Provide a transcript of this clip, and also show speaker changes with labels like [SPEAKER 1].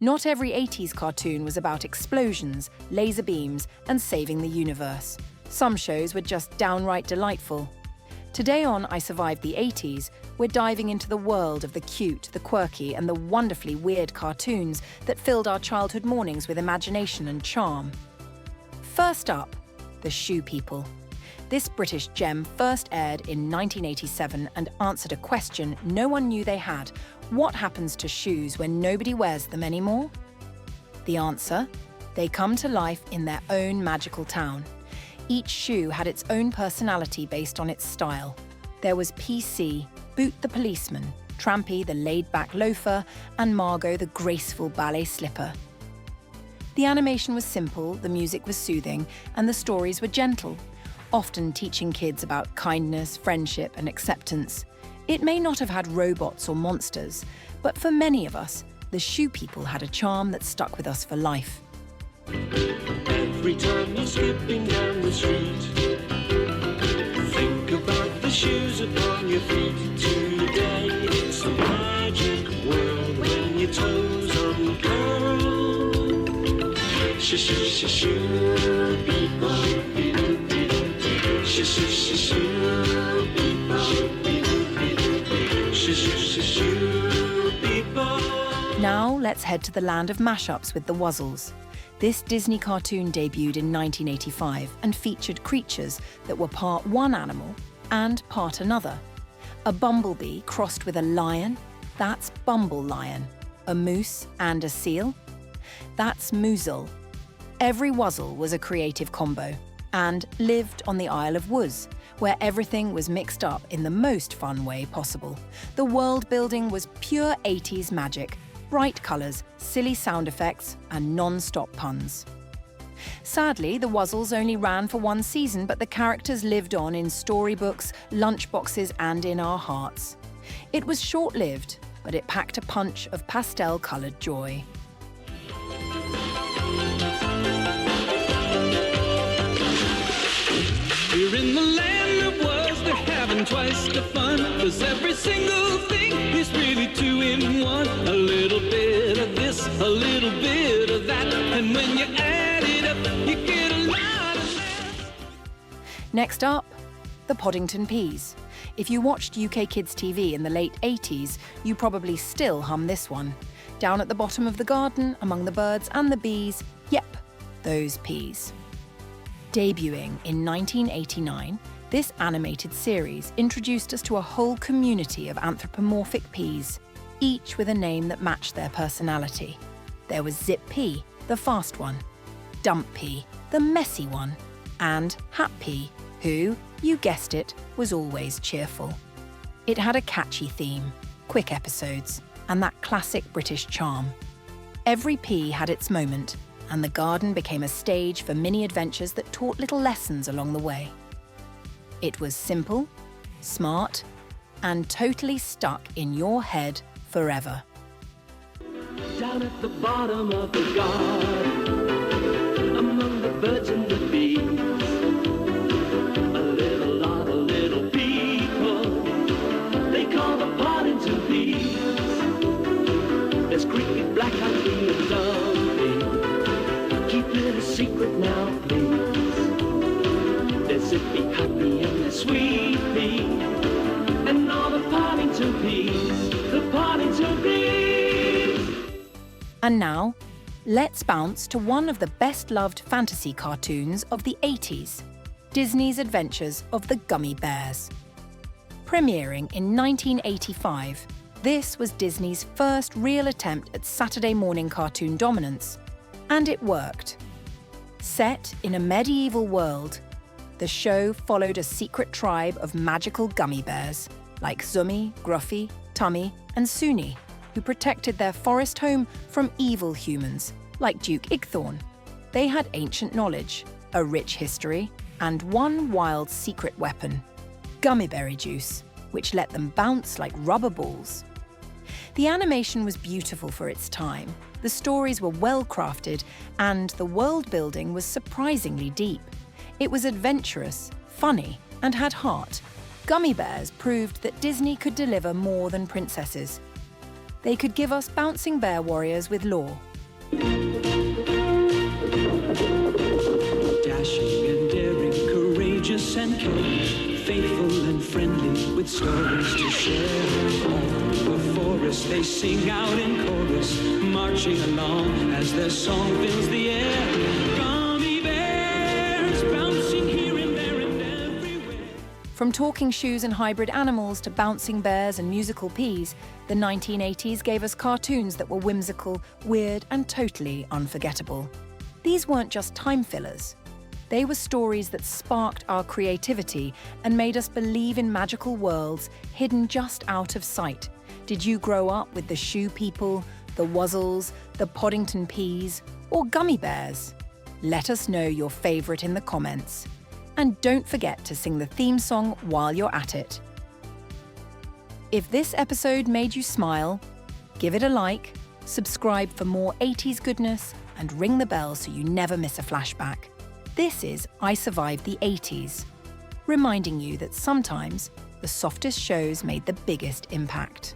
[SPEAKER 1] Not every 80s cartoon was about explosions, laser beams, and saving the universe. Some shows were just downright delightful. Today on I Survived the 80s, we're diving into the world of the cute, the quirky, and the wonderfully weird cartoons that filled our childhood mornings with imagination and charm. First up, the Shoe People. This British gem first aired in 1987 and answered a question no one knew they had. What happens to shoes when nobody wears them anymore? The answer? They come to life in their own magical town. Each shoe had its own personality based on its style. There was PC, Boot the policeman, Trampy the laid-back loafer, and Margot the graceful ballet slipper. The animation was simple, the music was soothing, and the stories were gentle, often teaching kids about kindness, friendship, and acceptance. It may not have had robots or monsters, but for many of us, the Shoe People had a charm that stuck with us for life.
[SPEAKER 2] Every time you're skipping down the street, think about the shoes upon your feet. Today it's a magic world when your toes uncurl. Shoe people.
[SPEAKER 1] Now let's head to the land of mashups with the Wuzzles. This Disney cartoon debuted in 1985 and featured creatures that were part one animal and part another. A bumblebee crossed with a lion, that's Bumble Lion. A moose and a seal, that's Moozle. Every Wuzzle was a creative combo and lived on the Isle of Wuz, where everything was mixed up in the most fun way possible. The world building was pure 80s magic, bright colours, silly sound effects, and non-stop puns. Sadly, the Wuzzles only ran for one season, but the characters lived on in storybooks, lunchboxes, and in our hearts. It was short-lived, but it packed a punch of pastel-coloured joy.
[SPEAKER 3] We're in the land of Wuz, they're having twice the fun, 'cause every single thing is really two in one. A little bit of this, a little bit of that, and when you add it up, you get a lot of that.
[SPEAKER 1] Next up, the Poddington Peas. If you watched UK Kids TV in the late 80s, you probably still hum this one. Down at the bottom of the garden, among the birds and the bees, yep, those peas. Debuting in 1989, this animated series introduced us to a whole community of anthropomorphic peas, each with a name that matched their personality. There was Zip Pea, the fast one, Dump Pea, the messy one, and Hat Pea, who, you guessed it, was always cheerful. It had a catchy theme, quick episodes, and that classic British charm. Every pea had its moment, and the garden became a stage for mini adventures that taught little lessons along the way. It was simple, smart, and totally stuck in your head forever.
[SPEAKER 2] Down at the bottom of the garden, among the birds and the bees, a little lot of little people, they call the Podington Peas. There's cricket, black-eyed pea, and dumpy. Keep it a secret now, please. There's Zippy, Happy, and the Sweet Pea, and all the Podington Peas, the Podington Peas.
[SPEAKER 1] And now, let's bounce to one of the best-loved fantasy cartoons of the 80s, Disney's Adventures of the Gummi Bears. Premiering in 1985, this was Disney's first real attempt at Saturday morning cartoon dominance, and it worked. Set in a medieval world, the show followed a secret tribe of magical gummy bears, like Zummy, Gruffy, Tummy, and Suni, who protected their forest home from evil humans, like Duke Igthorn. They had ancient knowledge, a rich history, and one wild secret weapon, Gummiberry Juice, which let them bounce like rubber balls. The animation was beautiful for its time, the stories were well crafted, and the world building was surprisingly deep. It was adventurous, funny, and had heart. Gummi Bears proved that Disney could deliver more than princesses. They could give us bouncing bear warriors with lore.
[SPEAKER 3] Dashing and daring, courageous and caring, faithful and friendly, with stories to share. All through the forest they sing out in chorus, marching along as their song fills the air. Gummy bears bouncing here and there and everywhere.
[SPEAKER 1] From talking shoes and hybrid animals to bouncing bears and musical peas, the 1980s gave us cartoons that were whimsical, weird, and totally unforgettable. These weren't just time fillers. They were stories that sparked our creativity and made us believe in magical worlds hidden just out of sight. Did you grow up with the Shoe People, the Wuzzles, the Poddington Peas, or Gummy Bears? Let us know your favourite in the comments. And don't forget to sing the theme song while you're at it. If this episode made you smile, give it a like, subscribe for more 80s goodness, and ring the bell so you never miss a flashback. This is I Survived the 80s, reminding you that sometimes the softest shows made the biggest impact.